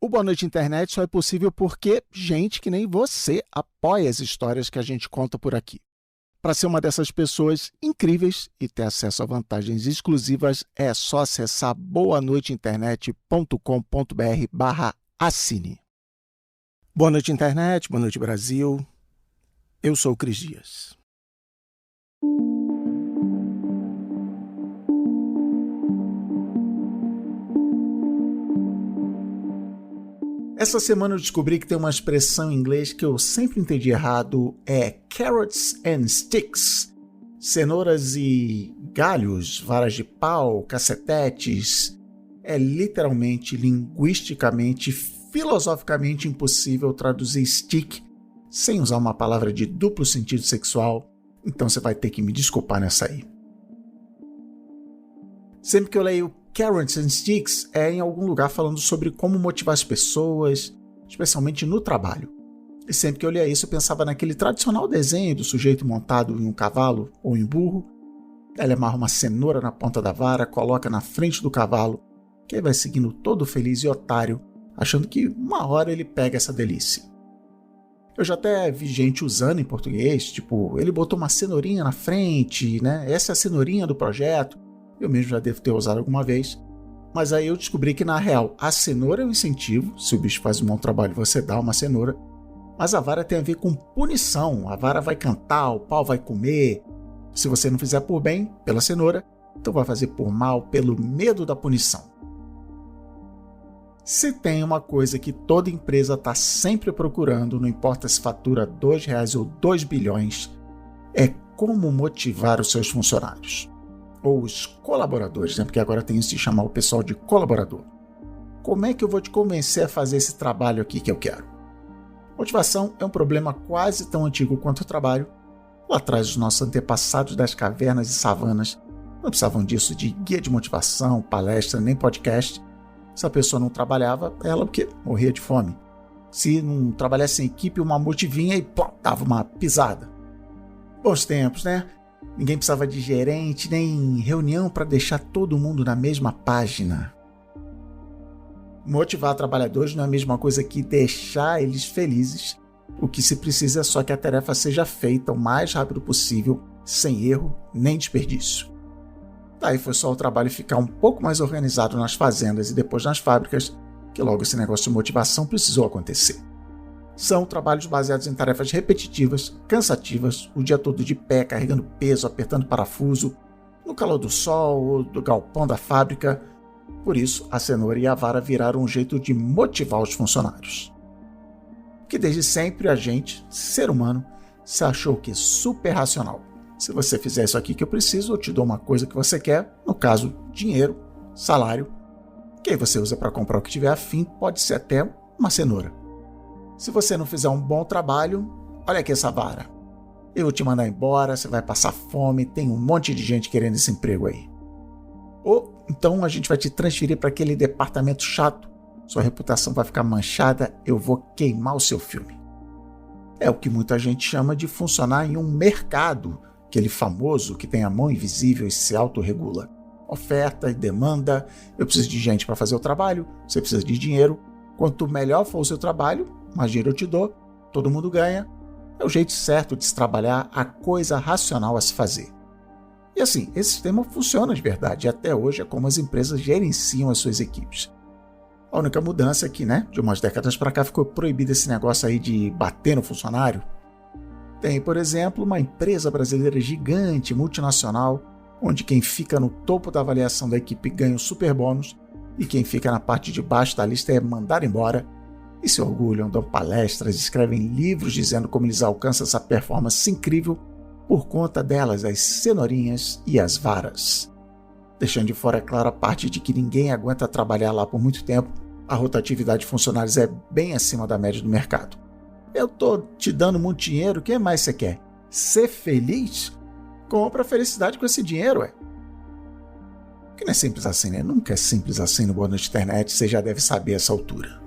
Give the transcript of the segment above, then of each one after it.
O Boa Noite Internet só é possível porque gente que nem você apoia as histórias que a gente conta por aqui. Para ser uma dessas pessoas incríveis e ter acesso a vantagens exclusivas, é só acessar boanoiteinternet.com.br/assine. Boa noite, internet. Boa noite, Brasil. Eu sou o Cris Dias. Essa semana eu descobri que tem uma expressão em inglês que eu sempre entendi errado, é carrots and sticks. Cenouras e galhos, varas de pau, cacetetes. É literalmente, linguisticamente, filosoficamente impossível traduzir stick sem usar uma palavra de duplo sentido sexual, então você vai ter que me desculpar nessa aí. Sempre que eu leio Carrots and Sticks é em algum lugar falando sobre como motivar as pessoas, especialmente no trabalho. E sempre que eu lia isso eu pensava naquele tradicional desenho do sujeito montado em um cavalo ou em um burro. Ele amarra uma cenoura na ponta da vara, coloca na frente do cavalo, que aí vai seguindo todo feliz e otário, achando que uma hora ele pega essa delícia. Eu já até vi gente usando em português, tipo, ele botou uma cenourinha na frente, né? Essa é a cenourinha do projeto. Eu mesmo já devo ter usado alguma vez. Mas aí eu descobri que, na real, a cenoura é um incentivo. Se o bicho faz um bom trabalho, você dá uma cenoura. Mas a vara tem a ver com punição. A vara vai cantar, o pau vai comer. Se você não fizer por bem, pela cenoura, então vai fazer por mal, pelo medo da punição. Se tem uma coisa que toda empresa está sempre procurando, não importa se fatura R$2 ou 2 bilhões, é como motivar os seus funcionários. Ou os colaboradores, né? Porque agora tem isso de chamar o pessoal de colaborador. Como é que eu vou te convencer a fazer esse trabalho aqui que eu quero? Motivação é um problema quase tão antigo quanto o trabalho. Lá atrás, os nossos antepassados das cavernas e savanas não precisavam disso de guia de motivação, palestra, nem podcast. Se a pessoa não trabalhava, ela porque morria de fome. Se não trabalhasse em equipe, uma motivinha e plá, dava uma pisada. Bons tempos, né? Ninguém precisava de gerente, nem reunião para deixar todo mundo na mesma página. Motivar trabalhadores não é a mesma coisa que deixar eles felizes. O que se precisa é só que a tarefa seja feita o mais rápido possível, sem erro nem desperdício. Daí foi só o trabalho ficar um pouco mais organizado nas fazendas e depois nas fábricas, que logo esse negócio de motivação precisou acontecer. São trabalhos baseados em tarefas repetitivas, cansativas, o dia todo de pé, carregando peso, apertando parafuso, no calor do sol ou do galpão da fábrica. Por isso, a cenoura e a vara viraram um jeito de motivar os funcionários. Que desde sempre a gente, ser humano, se achou que super racional. Se você fizer isso aqui que eu preciso, eu te dou uma coisa que você quer, no caso, dinheiro, salário, que aí você usa para comprar o que tiver afim, pode ser até uma cenoura. Se você não fizer um bom trabalho, olha aqui essa vara. Eu vou te mandar embora, você vai passar fome, tem um monte de gente querendo esse emprego aí. Ou então a gente vai te transferir para aquele departamento chato, sua reputação vai ficar manchada, eu vou queimar o seu filme. É o que muita gente chama de funcionar em um mercado, aquele famoso que tem a mão invisível e se autorregula. Oferta e demanda, eu preciso de gente para fazer o trabalho, você precisa de dinheiro. Quanto melhor for o seu trabalho, mais dinheiro eu te dou, todo mundo ganha. É o jeito certo de se trabalhar, a coisa racional a se fazer. E assim, esse sistema funciona de verdade e até hoje é como as empresas gerenciam as suas equipes. A única mudança é que, de umas décadas para cá ficou proibido esse negócio aí de bater no funcionário. Tem, por exemplo, uma empresa brasileira gigante, multinacional, onde quem fica no topo da avaliação da equipe ganha o super bônus e quem fica na parte de baixo da lista é mandado embora. E se orgulham, dão palestras, escrevem livros dizendo como eles alcançam essa performance incrível por conta delas, as cenourinhas e as varas. Deixando de fora, é claro, a parte de que ninguém aguenta trabalhar lá por muito tempo, a rotatividade de funcionários é bem acima da média do mercado. Eu tô te dando muito dinheiro, o que mais você quer? Ser feliz? Compra a felicidade com esse dinheiro, ué. Que não é simples assim, né? Nunca é simples assim no Boa Noite Internet, você já deve saber essa altura.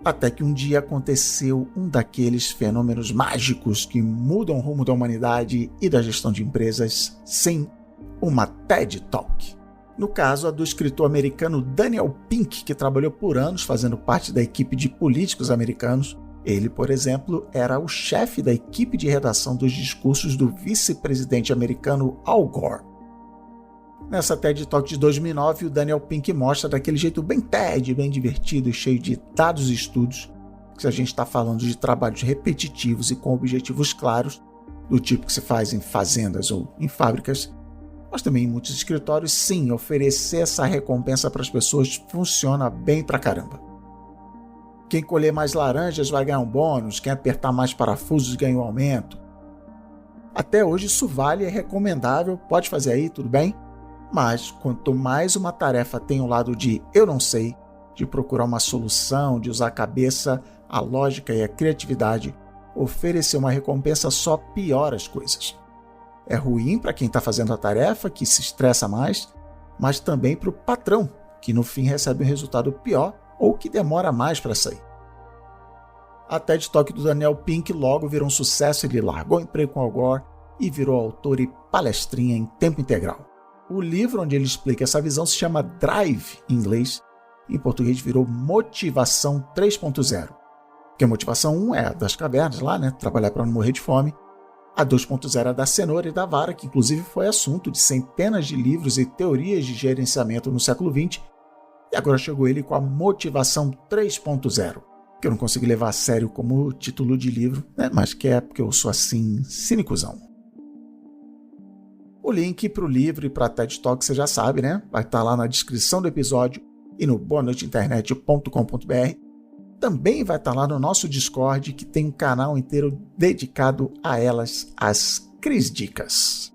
Até que um dia aconteceu um daqueles fenômenos mágicos que mudam o rumo da humanidade e da gestão de empresas, sim, uma TED Talk. No caso, a do escritor americano Daniel Pink, que trabalhou por anos fazendo parte da equipe de políticos americanos. Ele, por exemplo, era o chefe da equipe de redação dos discursos do vice-presidente americano Al Gore. Nessa TED Talk de 2009, o Daniel Pink mostra daquele jeito bem TED, bem divertido e cheio de dados e estudos, que se a gente está falando de trabalhos repetitivos e com objetivos claros, do tipo que se faz em fazendas ou em fábricas, mas também em muitos escritórios, sim, oferecer essa recompensa para as pessoas funciona bem pra caramba. Quem colher mais laranjas vai ganhar um bônus, quem apertar mais parafusos ganha um aumento. Até hoje isso vale, é recomendável, pode fazer aí, tudo bem? Mas quanto mais uma tarefa tem o lado de eu não sei, de procurar uma solução, de usar a cabeça, a lógica e a criatividade, oferecer uma recompensa só piora as coisas. É ruim para quem está fazendo a tarefa, que se estressa mais, mas também para o patrão, que no fim recebe um resultado pior ou que demora mais para sair. A TED Talk do Daniel Pink logo virou um sucesso, ele largou o emprego com Al Gore e virou autor e palestrinha em tempo integral. O livro onde ele explica essa visão se chama Drive, em inglês, em português virou Motivação 3.0. Porque a motivação 1 é a das cavernas lá, né? Trabalhar para não morrer de fome. A 2.0 é da cenoura e da vara, que inclusive foi assunto de centenas de livros e teorias de gerenciamento no século XX. E agora chegou ele com a Motivação 3.0, que eu não consigo levar a sério como título de livro, né? Mas que é porque eu sou assim, cínicozão. O link para o livro e para a TED Talk você já sabe, né? Vai estar lá na descrição do episódio e no boanoiteinternet.com.br. Também vai estar lá no nosso Discord, que tem um canal inteiro dedicado a elas, as Cris Dicas.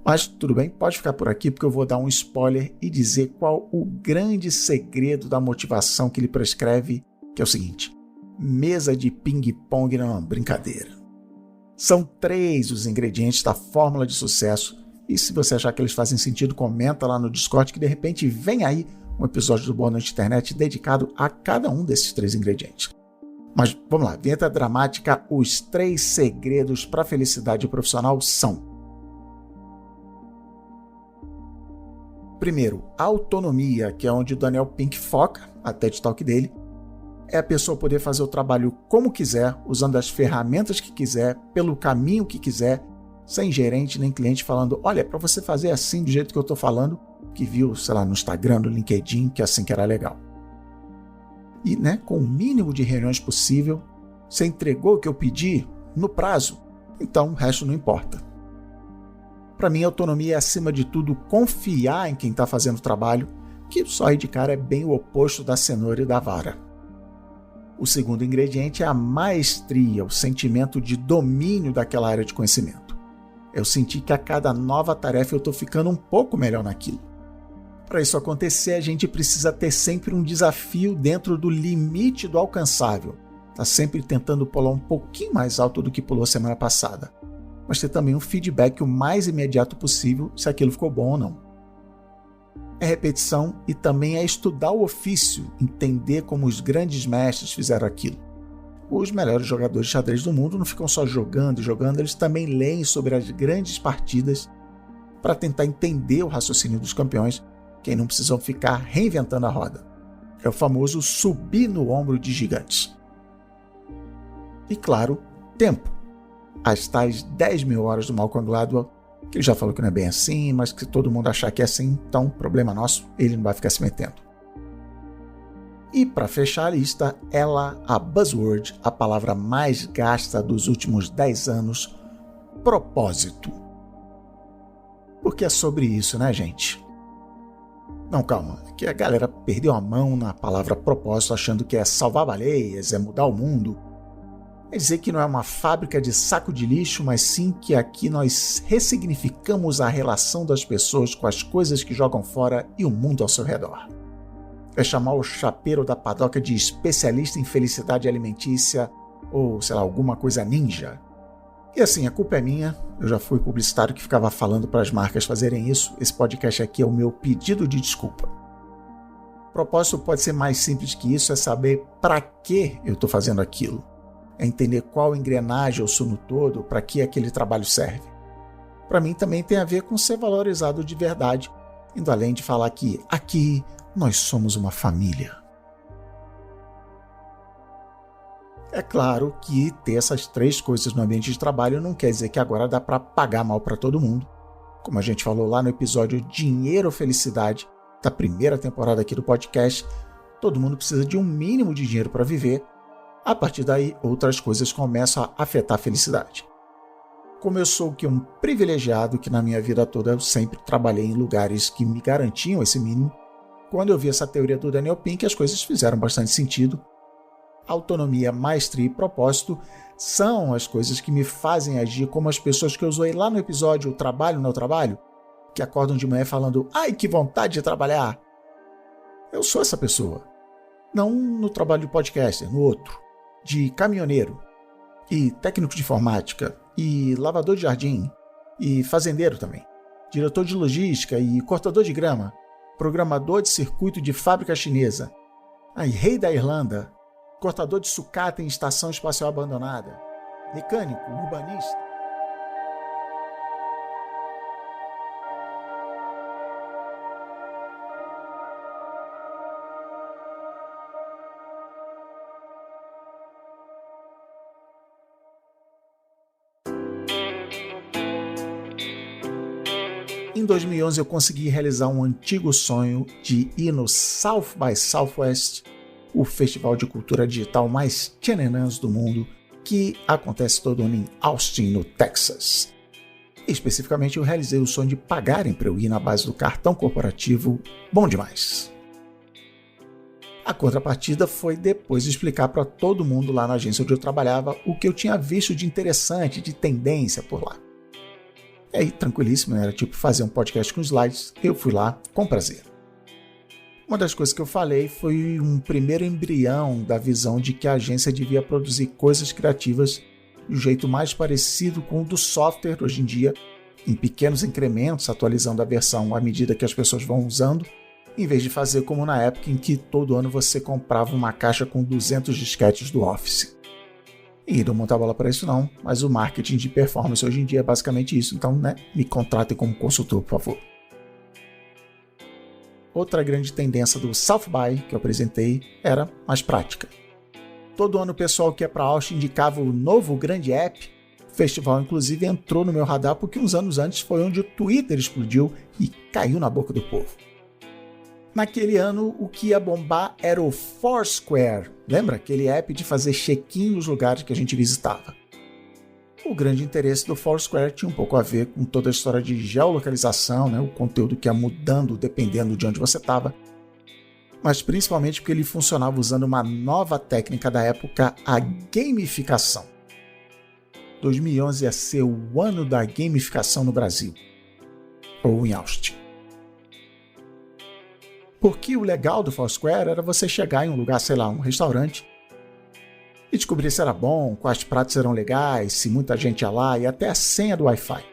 Mas tudo bem, pode ficar por aqui porque eu vou dar um spoiler e dizer qual o grande segredo da motivação que ele prescreve, que é o seguinte: mesa de ping-pong não é uma brincadeira. São 3 os ingredientes da fórmula de sucesso e se você achar que eles fazem sentido, comenta lá no Discord que de repente vem aí um episódio do Boa Noite Internet dedicado a cada um desses 3 ingredientes. Mas vamos lá, vinheta dramática, os 3 segredos para a felicidade profissional são: primeiro, autonomia, que é onde o Daniel Pink foca, a TED Talk dele, é a pessoa poder fazer o trabalho como quiser, usando as ferramentas que quiser, pelo caminho que quiser, sem gerente nem cliente falando, olha, é para você fazer assim, do jeito que eu estou falando, que viu, sei lá, no Instagram, no LinkedIn, que assim que era legal. E, né, com o mínimo de reuniões possível, você entregou o que eu pedi no prazo, então o resto não importa. Para mim, a autonomia é, acima de tudo, confiar em quem está fazendo o trabalho, que só aí de cara é bem o oposto da cenoura e da vara. O segundo ingrediente é a maestria, o sentimento de domínio daquela área de conhecimento. Eu senti que a cada nova tarefa eu estou ficando um pouco melhor naquilo. Para isso acontecer, a gente precisa ter sempre um desafio dentro do limite do alcançável. Está sempre tentando pular um pouquinho mais alto do que pulou semana passada. Mas ter também um feedback o mais imediato possível se aquilo ficou bom ou não. É repetição e também é estudar o ofício, entender como os grandes mestres fizeram aquilo. Os melhores jogadores de xadrez do mundo não ficam só jogando e jogando, eles também leem sobre as grandes partidas para tentar entender o raciocínio dos campeões, que não precisam ficar reinventando a roda. É o famoso subir no ombro de gigantes. E claro, tempo. As tais 10.000 horas do Malcolm Gladwell, que ele já falou que não é bem assim, mas que se todo mundo achar que é assim, então problema nosso, ele não vai ficar se metendo. E para fechar a lista, ela, a buzzword, a palavra mais gasta dos últimos 10 anos, propósito. Porque é sobre isso, né, gente? Não, calma, é que a galera perdeu a mão na palavra propósito achando que é salvar baleias, é mudar o mundo. É dizer que não é uma fábrica de saco de lixo, mas sim que aqui nós ressignificamos a relação das pessoas com as coisas que jogam fora e o mundo ao seu redor. É chamar o chapeiro da padoca de especialista em felicidade alimentícia ou, sei lá, alguma coisa ninja. E assim, a culpa é minha, eu já fui publicitário que ficava falando para as marcas fazerem isso, esse podcast aqui é o meu pedido de desculpa. O propósito pode ser mais simples que isso, é saber para que eu estou fazendo aquilo. É entender qual engrenagem eu sou no todo, para que aquele trabalho serve. Para mim também tem a ver com ser valorizado de verdade indo além de falar que aqui nós somos uma família. É claro que ter essas 3 coisas no ambiente de trabalho não quer dizer que agora dá para pagar mal para todo mundo. Como a gente falou lá no episódio Dinheiro ou Felicidade, da primeira temporada aqui do podcast, todo mundo precisa de um mínimo de dinheiro para viver. A partir daí, outras coisas começam a afetar a felicidade. Como eu sou um privilegiado, que na minha vida toda eu sempre trabalhei em lugares que me garantiam esse mínimo, quando eu vi essa teoria do Daniel Pink, as coisas fizeram bastante sentido. Autonomia, maestria e propósito são as coisas que me fazem agir como as pessoas que eu zoei lá no episódio O Trabalho Não é o Trabalho, que acordam de manhã falando "Ai, que vontade de trabalhar!". Eu sou essa pessoa. Não no trabalho de podcaster, no outro. De caminhoneiro, e técnico de informática, e lavador de jardim, e fazendeiro também. Diretor de logística e cortador de grama, programador de circuito de fábrica chinesa, rei da Irlanda, cortador de sucata em estação espacial abandonada, mecânico, urbanista. Em 2011 eu consegui realizar um antigo sonho de ir no South by Southwest, o festival de cultura digital mais tchananãs do mundo, que acontece todo ano em Austin, no Texas. Especificamente eu realizei o sonho de pagarem para eu ir na base do cartão corporativo Bom Demais. A contrapartida foi depois explicar para todo mundo lá na agência onde eu trabalhava o que eu tinha visto de interessante, de tendência por lá. E aí, tranquilíssimo, era tipo fazer um podcast com slides, eu fui lá com prazer. Uma das coisas que eu falei foi um primeiro embrião da visão de que a agência devia produzir coisas criativas de um jeito mais parecido com o do software hoje em dia, em pequenos incrementos, atualizando a versão à medida que as pessoas vão usando, em vez de fazer como na época em que todo ano você comprava uma caixa com 200 disquetes do Office. E não montar bola para isso não, mas o marketing de performance hoje em dia é basicamente isso, então me contratem como consultor, por favor. Outra grande tendência do South By que eu apresentei era mais prática. Todo ano o pessoal que ia para Austin indicava o novo grande app. O festival inclusive entrou no meu radar porque uns anos antes foi onde o Twitter explodiu e caiu na boca do povo. Naquele ano, o que ia bombar era o Foursquare, lembra? Aquele app de fazer check-in nos lugares que a gente visitava. O grande interesse do Foursquare tinha um pouco a ver com toda a história de geolocalização, o conteúdo que ia mudando dependendo de onde você estava, mas principalmente porque ele funcionava usando uma nova técnica da época, a gamificação. 2011 ia ser o ano da gamificação no Brasil, ou em Austin. Porque o legal do Foursquare era você chegar em um lugar, sei lá, um restaurante, e descobrir se era bom, quais pratos eram legais, se muita gente ia lá e até a senha do Wi-Fi.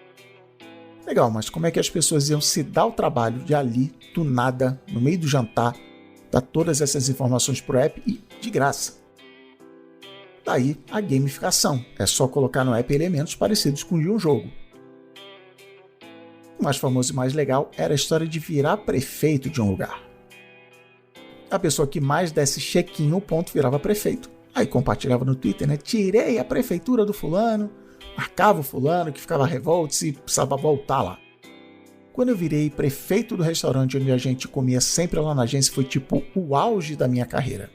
Legal, mas como é que as pessoas iam se dar o trabalho de ali, do nada, no meio do jantar, dar todas essas informações pro app e de graça? Daí a gamificação, é só colocar no app elementos parecidos com o de um jogo. O mais famoso e mais legal era a história de virar prefeito de um lugar. A pessoa que mais desse check-in no ponto virava prefeito. Aí compartilhava no Twitter, tirei a prefeitura do fulano, marcava o fulano que ficava revolto e precisava voltar lá. Quando eu virei prefeito do restaurante onde a gente comia sempre lá na agência, foi tipo o auge da minha carreira.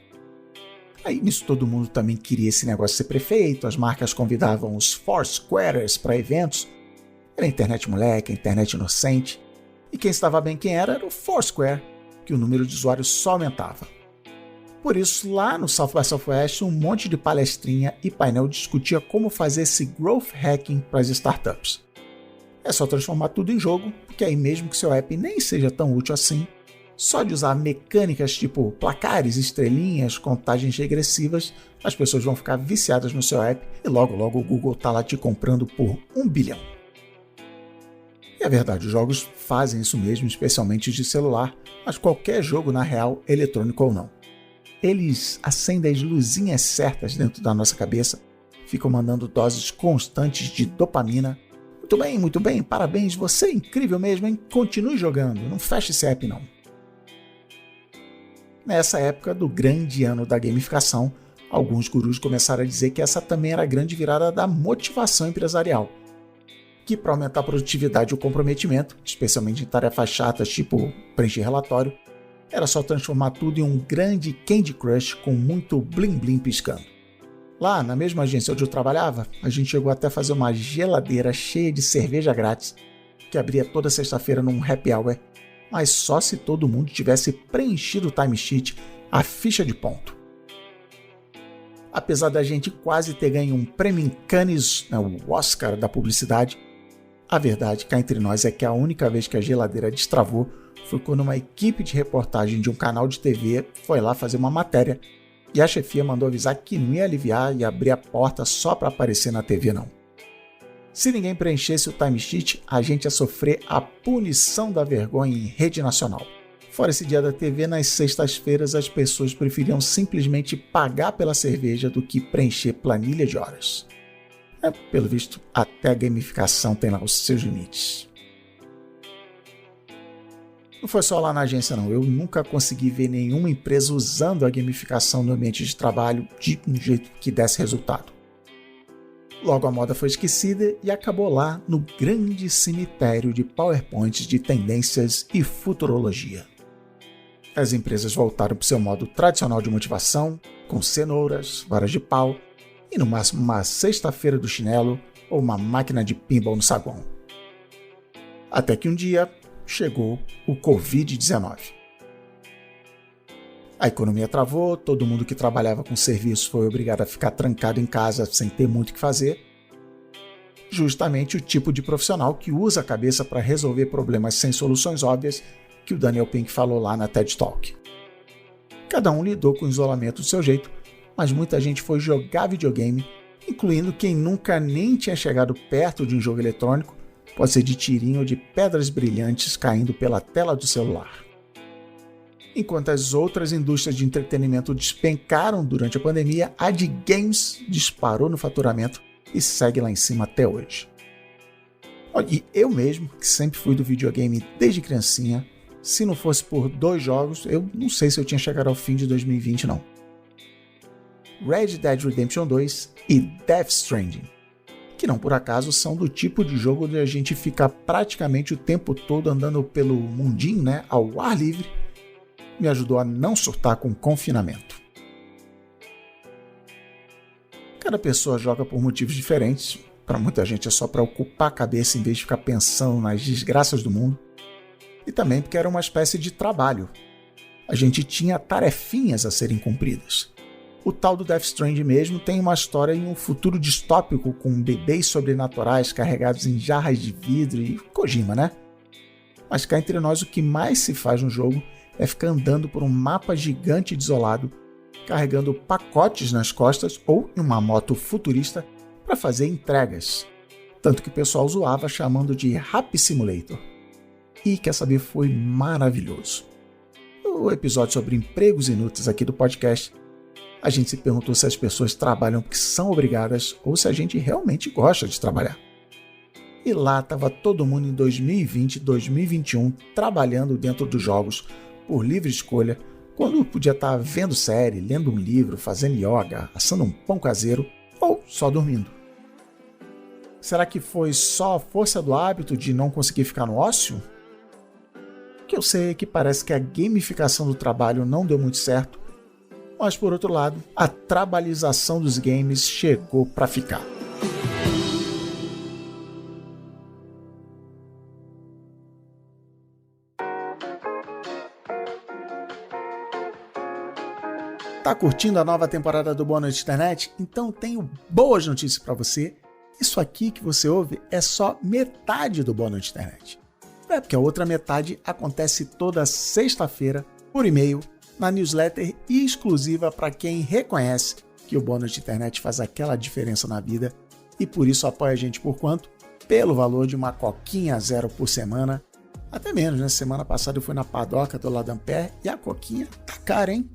Aí nisso todo mundo também queria esse negócio de ser prefeito, as marcas convidavam os Foursquarers para eventos. Era a internet moleque, a internet inocente. E quem estava bem quem era o Foursquare, que o número de usuários só aumentava. Por isso, lá no South by Southwest, um monte de palestrinha e painel discutia como fazer esse growth hacking para as startups. É só transformar tudo em jogo, porque aí mesmo que seu app nem seja tão útil assim, só de usar mecânicas tipo placares, estrelinhas, contagens regressivas, as pessoas vão ficar viciadas no seu app e logo logo o Google tá lá te comprando por 1 bilhão. E é verdade, os jogos fazem isso mesmo, especialmente os de celular, mas qualquer jogo na real, eletrônico ou não. Eles acendem as luzinhas certas dentro da nossa cabeça, ficam mandando doses constantes de dopamina, Muito bem, parabéns, você é incrível mesmo, hein? Continue jogando, não feche esse app não. Nessa época do grande ano da gamificação, alguns gurus começaram a dizer que essa também era a grande virada da motivação empresarial, que para aumentar a produtividade e o comprometimento, especialmente em tarefas chatas tipo preencher relatório, era só transformar tudo em um grande Candy Crush com muito blim blim piscando. Lá, na mesma agência onde eu trabalhava, a gente chegou até a fazer uma geladeira cheia de cerveja grátis, que abria toda sexta-feira num happy hour, mas só se todo mundo tivesse preenchido o timesheet, a ficha de ponto. Apesar da gente quase ter ganho um prêmio em Cannes, o Oscar da publicidade, a verdade cá entre nós é que a única vez que a geladeira destravou foi quando uma equipe de reportagem de um canal de TV foi lá fazer uma matéria e a chefia mandou avisar que não ia aliviar e abrir a porta só para aparecer na TV não. Se ninguém preenchesse o timesheet, a gente ia sofrer a punição da vergonha em rede nacional. Fora esse dia da TV, nas sextas-feiras as pessoas preferiam simplesmente pagar pela cerveja do que preencher planilha de horas. Pelo visto, até a gamificação tem lá os seus limites. Não foi só lá na agência não, eu nunca consegui ver nenhuma empresa usando a gamificação no ambiente de trabalho de um jeito que desse resultado. Logo a moda foi esquecida e acabou lá no grande cemitério de PowerPoints de tendências e futurologia. As empresas voltaram para o seu modo tradicional de motivação, com cenouras, varas de pau e no máximo uma sexta-feira do chinelo ou uma máquina de pinball no saguão. Até que um dia chegou o Covid-19. A economia travou, todo mundo que trabalhava com serviço foi obrigado a ficar trancado em casa sem ter muito o que fazer. Justamente o tipo de profissional que usa a cabeça para resolver problemas sem soluções óbvias que o Daniel Pink falou lá na TED Talk. Cada um lidou com o isolamento do seu jeito, mas muita gente foi jogar videogame, incluindo quem nunca nem tinha chegado perto de um jogo eletrônico, pode ser de tirinho ou de pedras brilhantes caindo pela tela do celular. Enquanto as outras indústrias de entretenimento despencaram durante a pandemia, a de games disparou no faturamento e segue lá em cima até hoje. E eu mesmo, que sempre fui do videogame desde criancinha, se não fosse por 2 jogos, eu não sei se eu tinha chegado ao fim de 2020 não. Red Dead Redemption 2 e Death Stranding, que não por acaso são do tipo de jogo onde a gente fica praticamente o tempo todo andando pelo mundinho, ao ar livre, me ajudou a não surtar com confinamento. Cada pessoa joga por motivos diferentes, para muita gente é só para ocupar a cabeça em vez de ficar pensando nas desgraças do mundo, e também porque era uma espécie de trabalho. A gente tinha tarefinhas a serem cumpridas. O tal do Death Stranding mesmo tem uma história em um futuro distópico com bebês sobrenaturais carregados em jarras de vidro e Kojima, Mas cá entre nós o que mais se faz no jogo é ficar andando por um mapa gigante e desolado, carregando pacotes nas costas ou em uma moto futurista para fazer entregas. Tanto que o pessoal zoava chamando de Happy Simulator. E quer saber, foi maravilhoso. No episódio sobre empregos inúteis aqui do podcast, a gente se perguntou se as pessoas trabalham porque são obrigadas ou se a gente realmente gosta de trabalhar. E lá estava todo mundo em 2020 e 2021 trabalhando dentro dos jogos por livre escolha, quando podia estar vendo série, lendo um livro, fazendo yoga, assando um pão caseiro ou só dormindo. Será que foi só a força do hábito de não conseguir ficar no ócio? O que eu sei é que parece que a gamificação do trabalho não deu muito certo, mas por outro lado, a trabalização dos games chegou para ficar. Tá curtindo a nova temporada do Boa Noite Internet? Então tenho boas notícias para você. Isso aqui que você ouve é só metade do Boa Noite Internet. Porque a outra metade acontece toda sexta-feira, por e-mail, na newsletter exclusiva para quem reconhece que o Boa Noite Internet faz aquela diferença na vida e por isso apoia a gente por quanto? Pelo valor de uma coquinha zero por semana. Até menos, Semana passada eu fui na padoca do Ladampé e a coquinha tá cara, hein?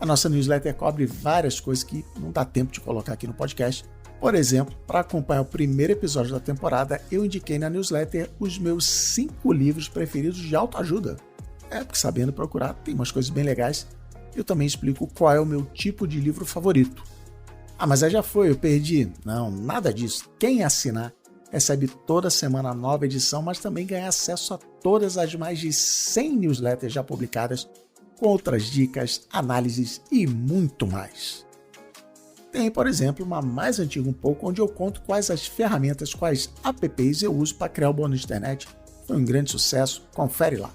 A nossa newsletter cobre várias coisas que não dá tempo de colocar aqui no podcast, Por exemplo, para acompanhar o primeiro episódio da temporada, eu indiquei na newsletter os meus 5 livros preferidos de autoajuda. Porque sabendo procurar, tem umas coisas bem legais. Eu também explico qual é o meu tipo de livro favorito. Mas aí já foi, eu perdi. Não, nada disso. Quem assinar recebe toda semana a nova edição, mas também ganha acesso a todas as mais de 100 newsletters já publicadas, com outras dicas, análises e muito mais. Tem, por exemplo, uma mais antiga um pouco, onde eu conto quais as ferramentas, quais apps eu uso para criar o bônus de internet. Foi um grande sucesso, confere lá.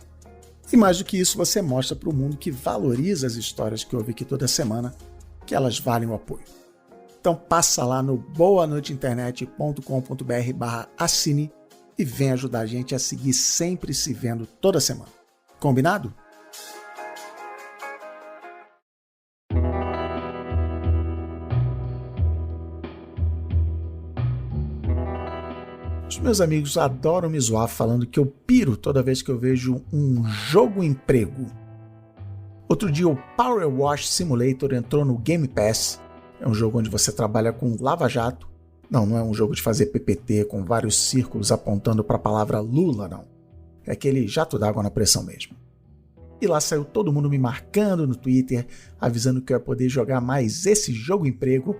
E mais do que isso, você mostra para o mundo que valoriza as histórias que eu ouvi aqui toda semana, que elas valem o apoio. Então passa lá no boanoiteinternet.com.br/assine e vem ajudar a gente a seguir sempre se vendo toda semana. Combinado? Os meus amigos adoram me zoar falando que eu piro toda vez que eu vejo um jogo-emprego. Outro dia o Power Wash Simulator entrou no Game Pass. É um jogo onde você trabalha com lava-jato. Não é um jogo de fazer PPT com vários círculos apontando para a palavra Lula, não. É aquele jato d'água na pressão mesmo. E lá saiu todo mundo me marcando no Twitter, avisando que eu ia poder jogar mais esse jogo-emprego.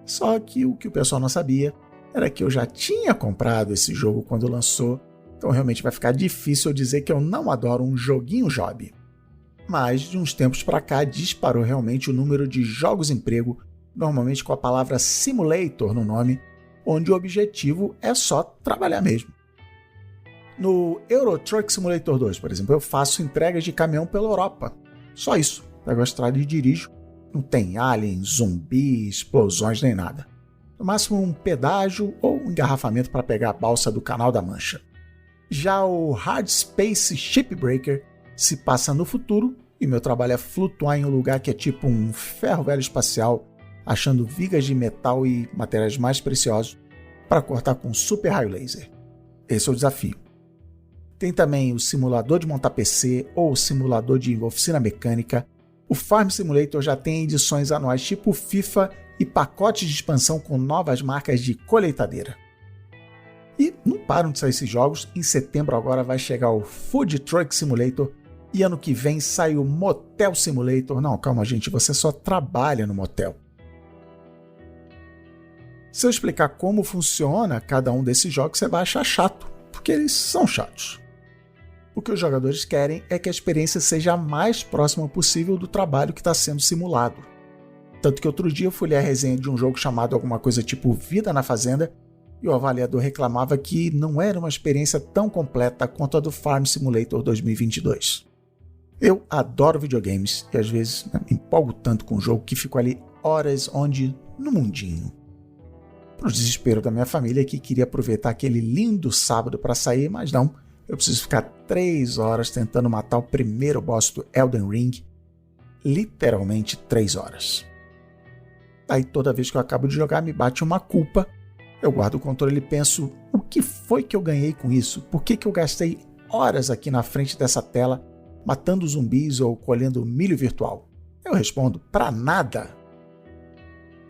Só que o pessoal não sabia era que eu já tinha comprado esse jogo quando lançou, então realmente vai ficar difícil eu dizer que eu não adoro um joguinho job. Mas de uns tempos para cá disparou realmente o número de jogos-emprego, normalmente com a palavra Simulator no nome, onde o objetivo é só trabalhar mesmo. No Euro Truck Simulator 2, por exemplo, eu faço entregas de caminhão pela Europa. Só isso. Pego a estrada e dirijo. Não tem aliens, zumbis, explosões nem nada. No máximo um pedágio ou um engarrafamento para pegar a balsa do Canal da Mancha. Já o Hard Space Shipbreaker se passa no futuro e meu trabalho é flutuar em um lugar que é tipo um ferro velho espacial, achando vigas de metal e materiais mais preciosos para cortar com super raio laser. Esse é o desafio. Tem também o simulador de montar PC ou o simulador de oficina mecânica. O Farm Simulator já tem edições anuais tipo FIFA e pacotes de expansão com novas marcas de colheitadeira. E não param de sair esses jogos. Em setembro agora vai chegar o Food Truck Simulator e ano que vem sai o Motel Simulator. Não, calma gente, você só trabalha no motel. Se eu explicar como funciona cada um desses jogos, você vai achar chato, porque eles são chatos. O que os jogadores querem é que a experiência seja a mais próxima possível do trabalho que está sendo simulado. Tanto que outro dia eu fui ler a resenha de um jogo chamado alguma coisa tipo Vida na Fazenda e o avaliador reclamava que não era uma experiência tão completa quanto a do Farm Simulator 2022. Eu adoro videogames e às vezes me empolgo tanto com o jogo que fico ali horas onde no mundinho. Pro desespero da minha família que queria aproveitar aquele lindo sábado para sair, mas não, eu preciso ficar 3 horas tentando matar o primeiro boss do Elden Ring. Literalmente 3 horas. Aí toda vez que eu acabo de jogar me bate uma culpa. Eu guardo o controle e penso, o que foi que eu ganhei com isso? Por que eu gastei horas aqui na frente dessa tela matando zumbis ou colhendo milho virtual? Eu respondo, pra nada.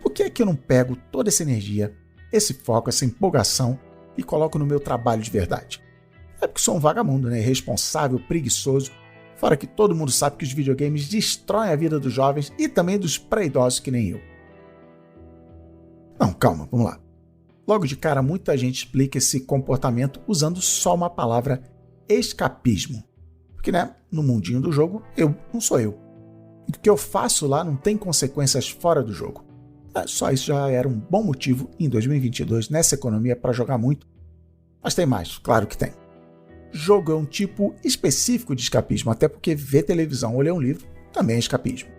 Por que é que eu não pego toda essa energia, esse foco, essa empolgação e coloco no meu trabalho de verdade? É porque sou um vagabundo, né? Irresponsável, preguiçoso, fora que todo mundo sabe que os videogames destroem a vida dos jovens e também dos pré-idosos que nem eu. Não, calma, vamos lá. Logo de cara, muita gente explica esse comportamento usando só uma palavra, escapismo. Porque, né, no mundinho do jogo, eu não sou eu. E o que eu faço lá não tem consequências fora do jogo. Só isso já era um bom motivo em 2022, nessa economia, para jogar muito. Mas tem mais, claro que tem. Jogo é um tipo específico de escapismo, até porque ver televisão ou ler um livro também é escapismo.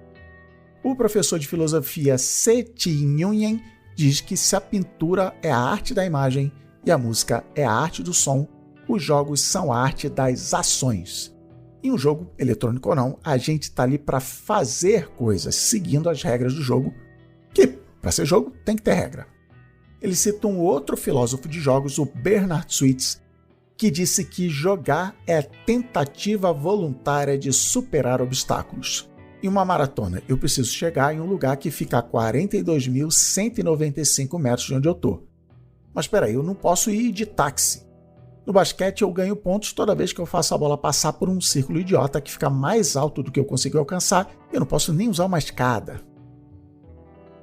O professor de filosofia Seti Nguyen diz que se a pintura é a arte da imagem e a música é a arte do som, os jogos são a arte das ações. Em um jogo, eletrônico ou não, a gente está ali para fazer coisas, seguindo as regras do jogo, que, para ser jogo, tem que ter regra. Ele cita um outro filósofo de jogos, o Bernard Sweets, que disse que jogar é a tentativa voluntária de superar obstáculos. Em uma maratona, eu preciso chegar em um lugar que fica a 42.195 metros de onde eu estou. Mas espera aí, eu não posso ir de táxi. No basquete, eu ganho pontos toda vez que eu faço a bola passar por um círculo idiota que fica mais alto do que eu consigo alcançar e eu não posso nem usar uma escada.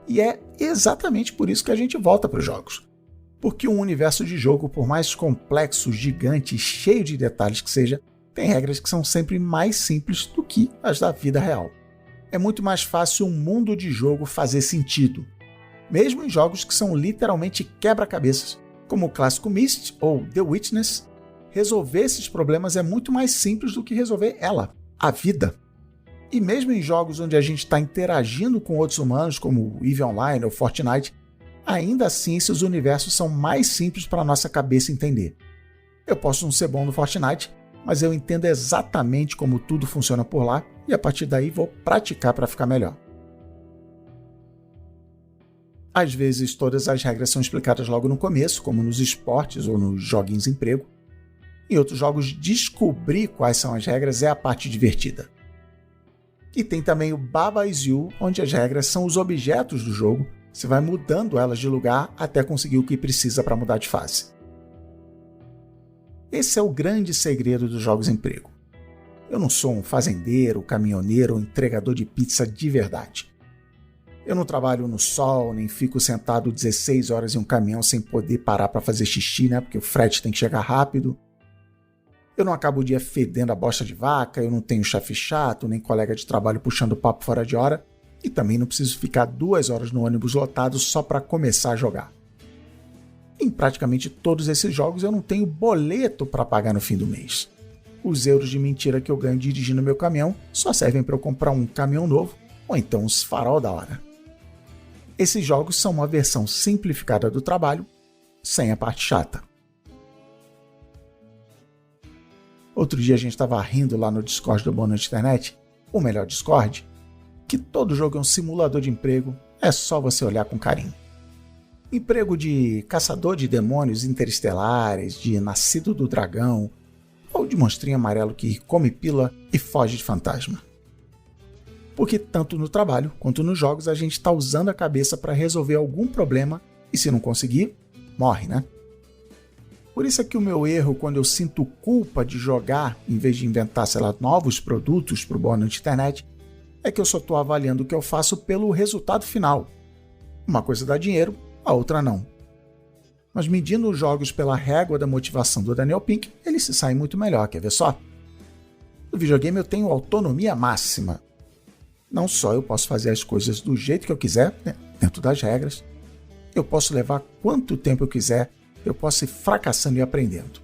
E é exatamente por isso que a gente volta para os jogos. Porque um universo de jogo, por mais complexo, gigante e cheio de detalhes que seja, tem regras que são sempre mais simples do que as da vida real. É muito mais fácil um mundo de jogo fazer sentido, mesmo em jogos que são literalmente quebra-cabeças, como o clássico Myst ou The Witness. Resolver esses problemas é muito mais simples do que resolver ela, a vida. E mesmo em jogos onde a gente está interagindo com outros humanos, como EVE Online ou Fortnite, ainda assim esses universos são mais simples para a nossa cabeça entender. Eu posso não ser bom no Fortnite, mas eu entendo exatamente como tudo funciona por lá e a partir daí vou praticar para ficar melhor. Às vezes todas as regras são explicadas logo no começo, como nos esportes ou nos joguinhos emprego. Em outros jogos, descobrir quais são as regras é a parte divertida. E tem também o Baba Is You, onde as regras são os objetos do jogo, você vai mudando elas de lugar até conseguir o que precisa para mudar de fase. Esse é o grande segredo dos jogos emprego. Eu não sou um fazendeiro, caminhoneiro ou entregador de pizza de verdade. Eu não trabalho no sol, nem fico sentado 16 horas em um caminhão sem poder parar para fazer xixi, né? Porque o frete tem que chegar rápido. Eu não acabo o dia fedendo a bosta de vaca, eu não tenho chefe chato, nem colega de trabalho puxando papo fora de hora, e também não preciso ficar 2 horas no ônibus lotado só para começar a jogar. Em praticamente todos esses jogos eu não tenho boleto para pagar no fim do mês. Os euros de mentira que eu ganho dirigindo meu caminhão só servem para eu comprar um caminhão novo ou então uns farol da hora. Esses jogos são uma versão simplificada do trabalho, sem a parte chata. Outro dia a gente estava rindo lá no Discord do Boa Noite Internet, o melhor Discord, que todo jogo é um simulador de emprego, é só você olhar com carinho. Emprego de caçador de demônios interestelares, de nascido do dragão, ou de monstrinho amarelo que come pila e foge de fantasma. Porque tanto no trabalho quanto nos jogos a gente está usando a cabeça para resolver algum problema e se não conseguir, morre, né? Por isso é que o meu erro quando eu sinto culpa de jogar em vez de inventar, sei lá, novos produtos para o Boa Noite Internet, é que eu só estou avaliando o que eu faço pelo resultado final. Uma coisa dá dinheiro, a outra não. Mas medindo os jogos pela régua da motivação do Daniel Pink, ele se sai muito melhor, quer ver só? No videogame eu tenho autonomia máxima. Não só eu posso fazer as coisas do jeito que eu quiser, né, dentro das regras, eu posso levar quanto tempo eu quiser, eu posso ir fracassando e aprendendo.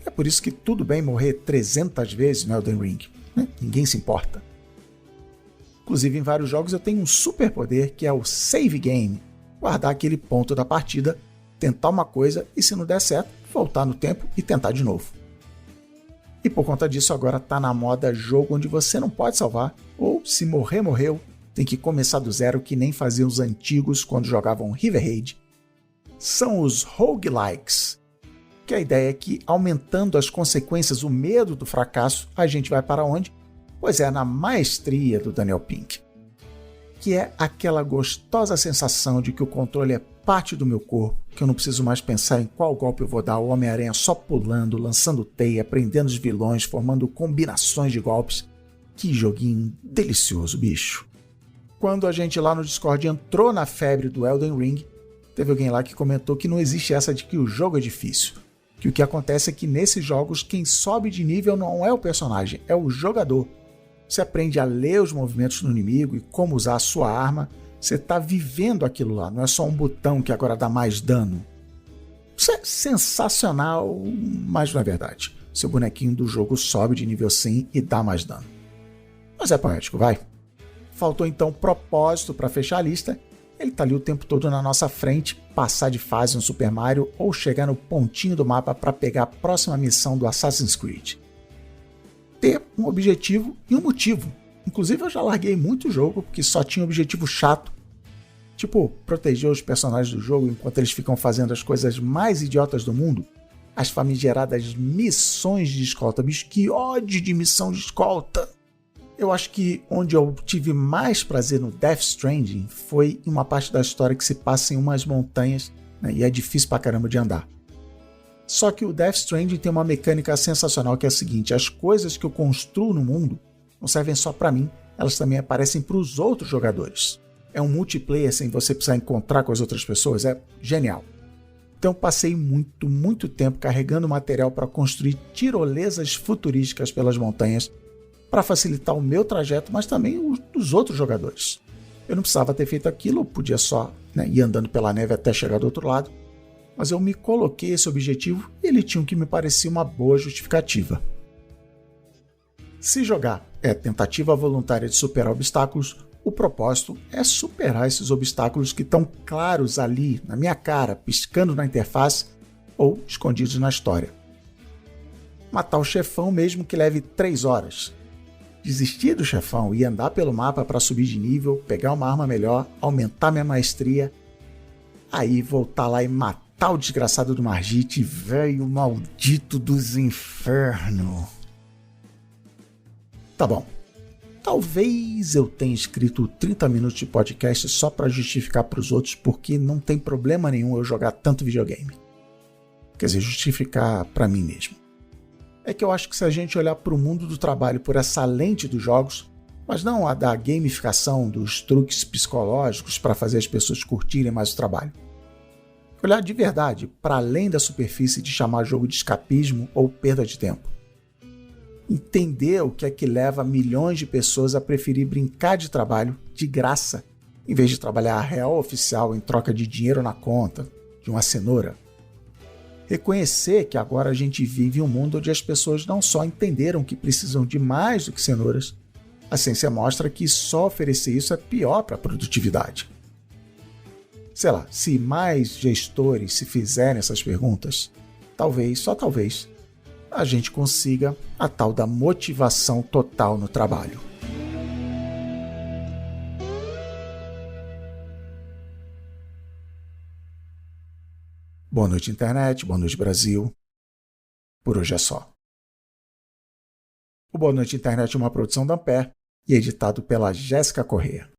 É por isso que tudo bem morrer 300 vezes no Elden Ring, né? Ninguém se importa. Inclusive em vários jogos eu tenho um superpoder que é o save game, guardar aquele ponto da partida, tentar uma coisa e se não der certo, voltar no tempo e tentar de novo. E por conta disso agora tá na moda jogo onde você não pode salvar, ou se morrer, morreu, tem que começar do zero que nem faziam os antigos quando jogavam River Raid. São os roguelikes, que a ideia é que aumentando as consequências, o medo do fracasso, a gente vai para onde? Pois é, na maestria do Daniel Pink, que é aquela gostosa sensação de que o controle é parte do meu corpo, que eu não preciso mais pensar em qual golpe eu vou dar, o Homem-Aranha só pulando, lançando teia, prendendo os vilões, formando combinações de golpes. Que joguinho delicioso, bicho. Quando a gente lá no Discord entrou na febre do Elden Ring, teve alguém lá que comentou que não existe essa de que o jogo é difícil, que o que acontece é que nesses jogos quem sobe de nível não é o personagem, é o jogador. Você aprende a ler os movimentos do inimigo e como usar a sua arma. Você está vivendo aquilo lá, não é só um botão que agora dá mais dano. Isso é sensacional, mas não é verdade. Seu bonequinho do jogo sobe de nível sim e dá mais dano. Mas é poético, vai. Faltou então propósito para fechar a lista. Ele está ali o tempo todo na nossa frente, passar de fase no Super Mario ou chegar no pontinho do mapa para pegar a próxima missão do Assassin's Creed. Ter um objetivo e um motivo. Inclusive eu já larguei muito jogo porque só tinha objetivo chato. Tipo, proteger os personagens do jogo enquanto eles ficam fazendo as coisas mais idiotas do mundo. As famigeradas missões de escolta. Bicho, que ódio de missão de escolta. Eu acho que onde eu tive mais prazer no Death Stranding foi em uma parte da história que se passa em umas montanhas, né, e é difícil pra caramba de andar. Só que o Death Stranding tem uma mecânica sensacional que é a seguinte: as coisas que eu construo no mundo não servem só pra mim, elas também aparecem para os outros jogadores. É um multiplayer sem você precisar encontrar com as outras pessoas, é genial. Então passei muito tempo carregando material para construir tirolesas futurísticas pelas montanhas para facilitar o meu trajeto, mas também o dos outros jogadores. Eu não precisava ter feito aquilo, eu podia só, né, ir andando pela neve até chegar do outro lado, mas eu me coloquei esse objetivo e ele tinha o que me parecia uma boa justificativa. Se jogar é tentativa voluntária de superar obstáculos, o propósito é superar esses obstáculos que estão claros ali, na minha cara, piscando na interface ou escondidos na história. Matar o chefão mesmo que leve 3 horas. Desistir do chefão e andar pelo mapa para subir de nível, pegar uma arma melhor, aumentar minha maestria, aí voltar lá e matar o desgraçado do Margit, velho maldito dos infernos. Tá bom. Talvez eu tenha escrito 30 minutos de podcast só para justificar para os outros porque não tem problema nenhum eu jogar tanto videogame. Quer dizer, justificar para mim mesmo. É que eu acho que se a gente olhar para o mundo do trabalho por essa lente dos jogos, mas não a da gamificação, dos truques psicológicos para fazer as pessoas curtirem mais o trabalho. Olhar de verdade para além da superfície de chamar jogo de escapismo ou perda de tempo. Entender o que é que leva milhões de pessoas a preferir brincar de trabalho de graça, em vez de trabalhar a real oficial em troca de dinheiro na conta, de uma cenoura. Reconhecer que agora a gente vive um mundo onde as pessoas não só entenderam que precisam de mais do que cenouras, a ciência mostra que só oferecer isso é pior para a produtividade. Sei lá, se mais gestores se fizerem essas perguntas, talvez, só talvez, a gente consiga a tal da motivação total no trabalho. Boa noite, internet. Boa noite, Brasil. Por hoje é só. O Boa Noite, Internet é uma produção da Ampere e editado pela Jéssica Corrêa.